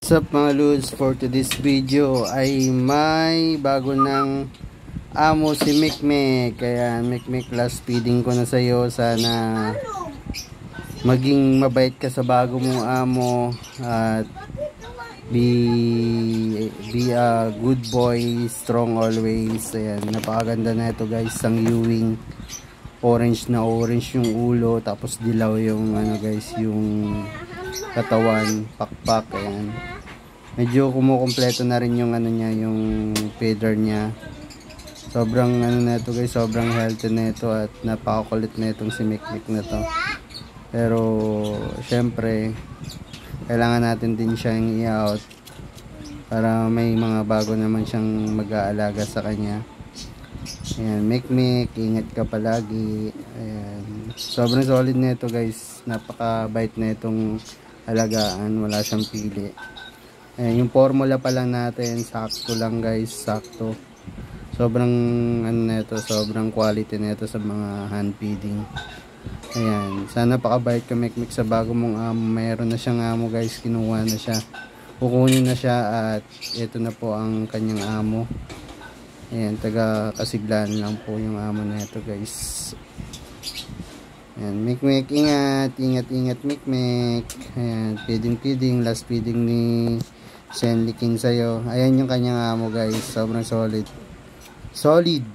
What's up mga Lods, for today's video ay may bago ng amo si Mikmek. Kaya Mikmek, last feeding ko na sa'yo. Sana maging mabait ka sa bago mong amo at be a good boy, strong always. Ayan, napakaganda na ito guys, ang Ewing. Orange na orange yung ulo, tapos dilaw yung guys, yung katawan, pakpak. Ayan, medyo kumukumpleto na rin yung niya, yung feeder niya. Sobrang na ito guys, sobrang healthy na ito at napakakulit na itong si Mikmek na to. Pero syempre kailangan natin din siyang i-out para may mga bago naman siyang mag-aalaga sa kanya. Ayan, Mikmek, ingat ka palagi. Ayan, sobrang solid na ito guys, napaka-bait na itong alagaan, wala siyang pili. Ayan, yung formula pa lang natin, sakto lang guys, sakto. Sobrang na ito, sobrang quality na ito sa mga hand feeding. Ayan, sana pakabait ka Mikmek sa bago mong amo. Mayroon na siyang amo guys, kinuha na siya, kukunin na siya at ito na po ang kanyang amo. Ayan, taga Kasiglan lang po yung amo na ito guys. Ayan, Mikmek, ingat Mikmek. Ayan, feeding, last feeding ni Senli King sa'yo. Ayan yung kanyang amo guys, sobrang solid.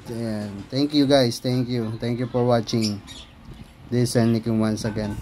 Ayan, thank you guys, thank you for watching. This is Senli King once again.